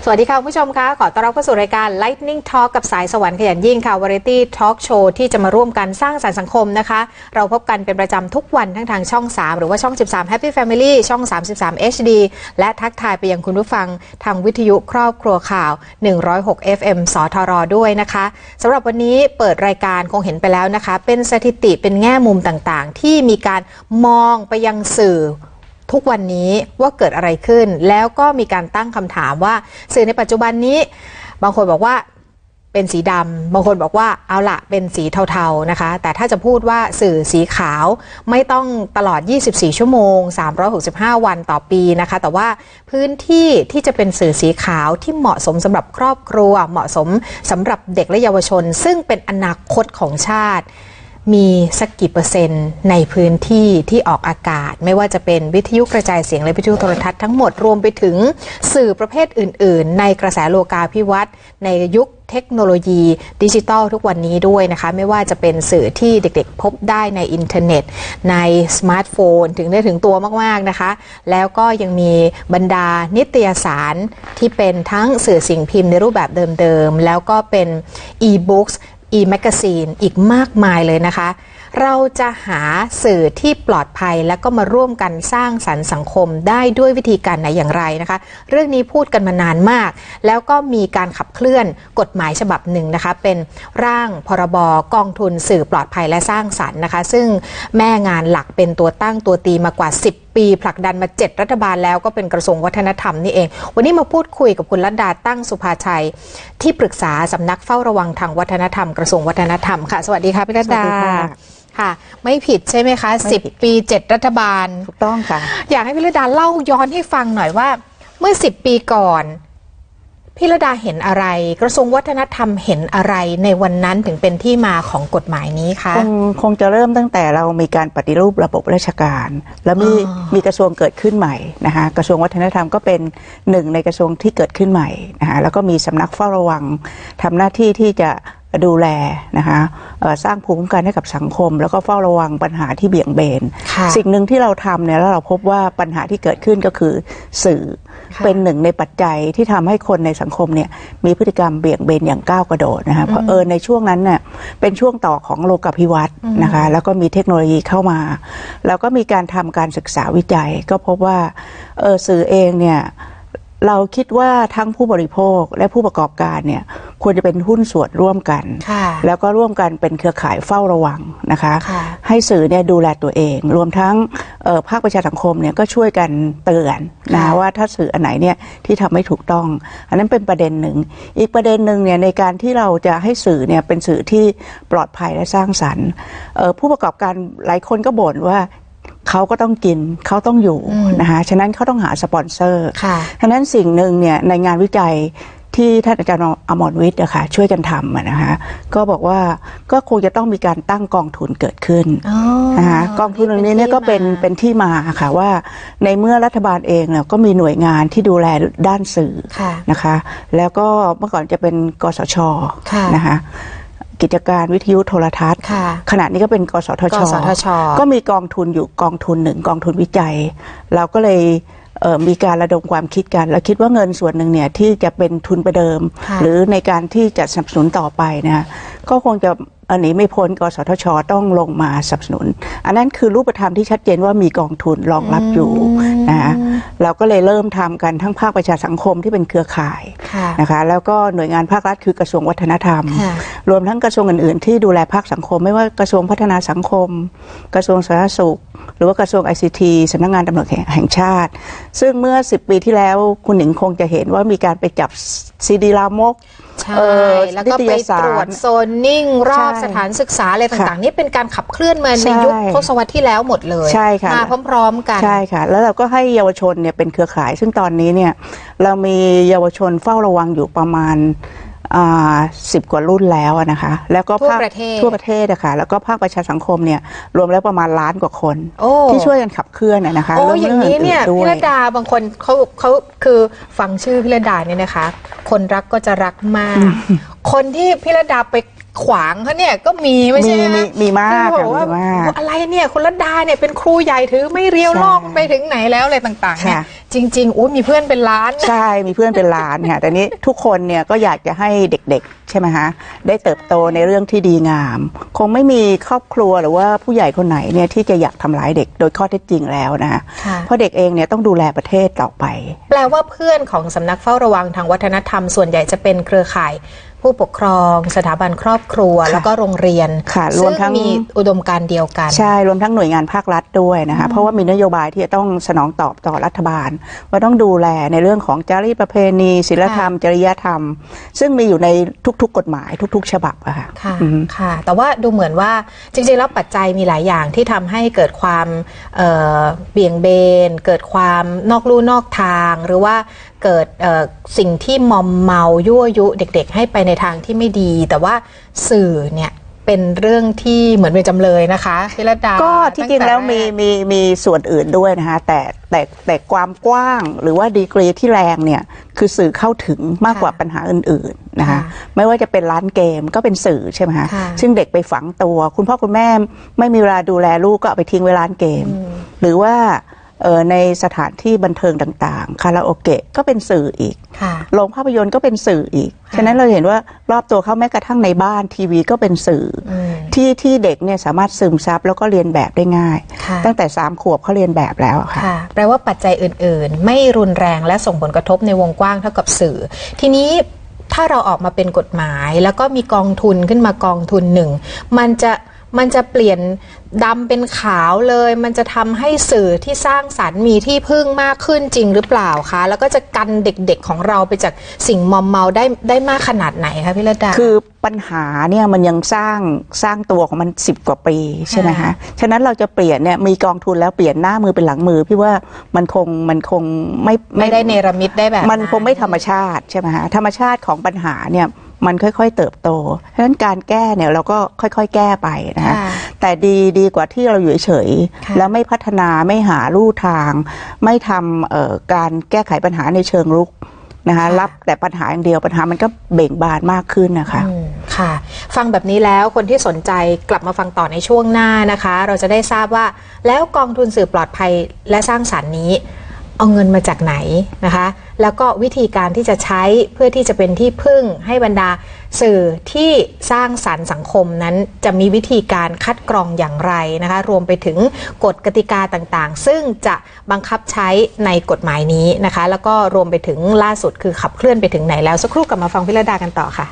สวัสดีค่ะคุณผู้ชมคะขอต้อนรับเข้าสู่รายการ Lightning Talk กับสายสวรรค์ขยันยิ่งค่ะ Variety Talk Show ที่จะมาร่วมกันสร้างสรรค์สังคมนะคะเราพบกันเป็นประจำทุกวันทั้งทางช่อง3หรือว่าช่อง13 Happy Family ช่อง33 HD และทักทายไปยังคุณผู้ฟังทางวิทยุครอบครัวข่าว106 FM สทรด้วยนะคะสำหรับวันนี้เปิดรายการคงเห็นไปแล้วนะคะเป็นสถิติเป็นแง่มุมต่างๆที่มีการมองไปยังสื่อทุกวันนี้ว่าเกิดอะไรขึ้นแล้วก็มีการตั้งคำถามว่าสื่อในปัจจุบันนี้บางคนบอกว่าเป็นสีดำบางคนบอกว่าเอาละเป็นสีเทาๆนะคะแต่ถ้าจะพูดว่าสื่อสีขาวไม่ต้องตลอด24ชั่วโมง365วันต่อปีนะคะแต่ว่าพื้นที่ที่จะเป็นสื่อสีขาวที่เหมาะสมสำหรับครอบครัวเหมาะสมสำหรับเด็กและเยาวชนซึ่งเป็นอนาคตของชาติมีสักกี่เปอร์เซ็นต์ในพื้นที่ที่ออกอากาศไม่ว่าจะเป็นวิทยุกระจายเสียงและวิทยุโทรทัศน์ทั้งหมดรวมไปถึงสื่อประเภทอื่นๆในกระแสโลกาภิวัตน์ในยุคเทคโนโลยีดิจิทัลทุกวันนี้ด้วยนะคะไม่ว่าจะเป็นสื่อที่เด็กๆพบได้ในอินเทอร์เน็ตในสมาร์ทโฟนถึงได้ถึงตัวมากๆนะคะแล้วก็ยังมีบรรดานิตยสารที่เป็นทั้งสื่อสิ่งพิมพ์ในรูปแบบเดิมๆแล้วก็เป็นe-books e-magazine อีกมากมายเลยนะคะเราจะหาสื่อที่ปลอดภัยและก็มาร่วมกันสร้างสรรค์สังคมได้ด้วยวิธีการไหนอย่างไรนะคะเรื่องนี้พูดกันมานานมากแล้วก็มีการขับเคลื่อนกฎหมายฉบับหนึ่งนะคะเป็นร่างพรบกองทุนสื่อปลอดภัยและสร้างสรรค์นะคะซึ่งแม่งานหลักเป็นตัวตั้งตัวตีมากว่า10ปีผลักดันมา7รัฐบาลแล้วก็เป็นกระทรวงวัฒนธรรมนี่เองวันนี้มาพูดคุยกับคุณรัตดาตั้งสุภาชัยที่ปรึกษาสำนักเฝ้าระวังทางวัฒนธรรมกระทรวงวัฒนธรรมค่ะสวัสดีค่ะพี่รัตดาค่ะไม่ผิดใช่ไหมคะ10ปี7รัฐบาลถูกต้องค่ะอยากให้พี่รัตดาเล่าย้อนให้ฟังหน่อยว่าเมื่อ10ปีก่อนพี่รัตดาเห็นอะไรกระทรวงวัฒนธรรมเห็นอะไรในวันนั้นถึงเป็นที่มาของกฎหมายนี้คะคงจะเริ่มตั้งแต่เรามีการปฏิรูประบบราชการแล้วมีกระทรวงเกิดขึ้นใหม่นะคะกระทรวงวัฒนธรรมก็เป็นหนึ่งในกระทรวงที่เกิดขึ้นใหม่นะคะแล้วก็มีสำนักเฝ้าระวังทำหน้าที่ที่จะดูแลนะคะสร้างภูมิคุ้มกันให้กับสังคมแล้วก็เฝ้าระวังปัญหาที่เบี่ยงเบนสิ่งหนึ่งที่เราทำเนี่ยแล้วเราพบว่าปัญหาที่เกิดขึ้นก็คือสื่อเป็นหนึ่งในปัจจัยที่ทำให้คนในสังคมเนี่ยมีพฤติกรรมเบี่ยงเบนอย่างก้าวกระโดดนะคะเพราะในช่วงนั้นเนี่ยเป็นช่วงต่อของโลกาภิวัตน์นะคะแล้วก็มีเทคโนโลยีเข้ามาแล้วก็มีการทำการศึกษาวิจัยก็พบว่าสื่อเองเนี่ยเราคิดว่าทั้งผู้บริโภคและผู้ประกอบการเนี่ยควรจะเป็นหุ้นส่วนร่วมกันแล้วก็ร่วมกันเป็นเครือข่ายเฝ้าระวังนะคะให้สื่อเนี่ยดูแลตัวเองรวมทั้งภาคประชาสังคมเนี่ยก็ช่วยกันเตือนนะว่าถ้าสื่ออันไหนเนี่ยที่ทำไม่ถูกต้องอันนั้นเป็นประเด็นหนึ่งอีกประเด็นหนึ่งเนี่ยในการที่เราจะให้สื่อเนี่ยเป็นสื่อที่ปลอดภัยและสร้างสรรค์ผู้ประกอบการหลายคนก็บ่นว่าเขาก็ต้องกินเขาต้องอยู่นะคะฉะนั้นเขาต้องหาสปอนเซอร์ฉะนั้นสิ่งหนึ่งเนี่ยในงานวิจัยที่ท่านอาจารย์อมรวิทย์นะคะช่วยกันทำนะคะก็บอกว่าก็คงจะต้องมีการตั้งกองทุนเกิดขึ้นนะคะกองทุนตรงนี้เนี่ยก็เป็นที่มาค่ะว่าในเมื่อรัฐบาลเองเนี่ยก็มีหน่วยงานที่ดูแลด้านสื่อนะคะแล้วก็เมื่อก่อนจะเป็นกสชนะคะกิจการวิทยุโทรทัศน์ขณะนี้ก็เป็นกสทช.ก็มีกองทุนอยู่กองทุนหนึ่งกองทุนวิจัยเราก็เลยมีการระดมความคิดกันแล้วคิดว่าเงินส่วนหนึ่งเนี่ยที่จะเป็นทุนประเดิมหรือในการที่จะสนับสนุนต่อไปนะก็คงจะหนีไม่พ้นกสทช.ต้องลงมาสนับสนุนอันนั้นคือรูปธรรมที่ชัดเจนว่ามีกองทุนรองรับอยู่นะเราก็เลยเริ่มทำกันทั้งภาคประชาสังคมที่เป็นเครือข่ายนะคะแล้วก็หน่วยงานภาครัฐคือกระทรวงวัฒนธรรมรวมทั้งกระทรวงอื่นๆที่ดูแลภาคสังคมไม่ว่ากระทรวงพัฒนาสังคมกระทรวงสาธารณสุขหรือว่ากระทรวง ICT สำนักงานตำรวจแห่งชาติซึ่งเมื่อ10ปีที่แล้วคุณหนิงคงจะเห็นว่ามีการไปจับซีดีลามกใช่แล้วก็ไปตรวจโซนนิ่งรอบสถานศึกษาอะไรต่างๆนี่เป็นการขับเคลื่อนมาในยุคทศวรรษที่แล้วหมดเลยมาพร้อมๆกันใช่ค่ะแล้วเราก็ให้เยาวชนเนี่ยเป็นเครือข่ายซึ่งตอนนี้เนี่ยเรามีเยาวชนเฝ้าระวังอยู่ประมาณ10 กว่ารุ่นแล้วนะคะแล้วก็ทั่วประเทศนะคะแล้วก็ภาคประชาสังคมเนี่ยรวมแล้วประมาณล้านกว่าคนที่ช่วยกันขับเคลื่อนนะคะอย่างนี้เนี่ยพี่ระดาบางคนเขาคือฟังชื่อพี่ระดาเนี่ยนะคะคนรักก็จะรักมาก คนที่พี่ระดาไป ขวางเขาเนี่ยก็มีไม่ใช่ไหม มีมาก บอกว่า มีมาก อะไรเนี่ยคุณรัตดาเนี่ยเป็นครูใหญ่ถือไม่เรียวลอกไปถึงไหนแล้วอะไรต่างๆเนี่ยจริงๆมีเพื่อนเป็นล้านใช่มีเพื่อนเป็นล้านค่ะแต่นี้ทุกคนเนี่ยก็อยากจะให้เด็กๆใช่ไหมฮะได้เติบโตในเรื่องที่ดีงามคงไม่มีครอบครัวหรือว่าผู้ใหญ่คนไหนเนี่ยที่จะอยากทำร้ายเด็กโดยข้อเท็จจริงแล้วนะคะเพราะเด็กเองเนี่ยต้องดูแลประเทศต่อไปแปลว่าเพื่อนของสำนักเฝ้าระวังทางวัฒนธรรมส่วนใหญ่จะเป็นเครือข่ายผู้ปกครองสถาบันครอบครัวแล้วก็โรงเรียนซึ่งมีอุดมการณ์เดียวกันใช่รวมทั้งหน่วยงานภาครัฐด้วยนะคะเพราะว่ามีนโยบายที่จะต้องสนองตอบต่อรัฐบาลว่าต้องดูแลในเรื่องของจารีตประเพณีศีลธรรมจริยธรรมซึ่งมีอยู่ในทุกๆกฎหมายทุกๆฉบับอะค่ะค่ะแต่ว่าดูเหมือนว่าจริงๆแล้วปัจจัยมีหลายอย่างที่ทำให้เกิดความเบี่ยงเบนเกิดความนอกลู่นอกทางหรือว่าเกิดสิ่งที่มอมเมายั่วยุเด็กๆให้ไปในทางที่ไม่ดีแต่ว่าสื่อเนี่ยเป็นเรื่องที่เหมือนเป็นจำเลยนะคะพี่รัตดาก็ที่จริงแล้วมีส่วนอื่นด้วยนะคะแต่ความกว้างหรือว่าดีกรีที่แรงเนี่ยคือสื่อเข้าถึงมากกว่าปัญหาอื่นๆนะคะไม่ว่าจะเป็นร้านเกมก็เป็นสื่อใช่ไหมคะซึ่งเด็กไปฝังตัวคุณพ่อคุณแม่ไม่มีเวลาดูแลลูกก็เอาไปทิ้งไว้ร้านเกมหรือว่าในสถานที่บันเทิงต่างๆคาราโอเกะก็เป็นสื่ออีกโรงภาพยนตร์ก็เป็นสื่ออีกฉะนั้นเราเห็นว่ารอบตัวเขาแม้กระทั่งในบ้านทีวีก็เป็นสื่อที่เด็กเนี่ยสามารถซึมซับแล้วก็เรียนแบบได้ง่ายตั้งแต่3 ขวบเขาเรียนแบบแล้วค่ะแปลว่าปัจจัยอื่นๆไม่รุนแรงและส่งผลกระทบในวงกว้างเท่ากับสื่อทีนี้ถ้าเราออกมาเป็นกฎหมายแล้วก็มีกองทุนขึ้นมากองทุนหนึ่งมันจะเปลี่ยนดำเป็นขาวเลยมันจะทำให้สื่อที่สร้างสรรค์มีที่พึ่งมากขึ้นจริงหรือเปล่าคะแล้วก็จะกันเด็กๆของเราไปจากสิ่งมอมเมาได้มากขนาดไหนคะพี่รัตดาคือปัญหาเนี่ยมันยังสร้างตัวของมัน10 กว่าปีใช่ไหมคะฉะนั้นเราจะเปลี่ยนเนี่ยมีกองทุนแล้วเปลี่ยนหน้ามือเป็นหลังมือพี่ว่ามันคงไม่ได้เนรมิตได้แบบมันคงไม่ธรรมชาติใช่ไหมคะธรรมชาติของปัญหาเนี่ยมันค่อยๆเติบโตเพราะฉะนั้นการแก้เนี่ยเราก็ค่อยๆแก้ไปนะคะแต่ดีกว่าที่เราอยู่เฉยๆแล้วไม่พัฒนาไม่หาลู่ทางไม่ทำการแก้ไขปัญหาในเชิงรุกนะคะรับแต่ปัญหาอย่างเดียวปัญหามันก็เบ่งบานมากขึ้นนะคะค่ะฟังแบบนี้แล้วคนที่สนใจกลับมาฟังต่อในช่วงหน้านะคะเราจะได้ทราบว่าแล้วกองทุนสื่อปลอดภัยและสร้างสรรค์นี้เอาเงินมาจากไหนนะคะแล้วก็วิธีการที่จะใช้เพื่อที่จะเป็นที่พึ่งให้บรรดาสื่อที่สร้างสรรค์สังคมนั้นจะมีวิธีการคัดกรองอย่างไรนะคะรวมไปถึงกฎกติกาต่างๆซึ่งจะบังคับใช้ในกฎหมายนี้นะคะแล้วก็รวมไปถึงล่าสุดคือขับเคลื่อนไปถึงไหนแล้วสักครู่กลับมาฟังพี่รัตดากันต่อค่ะ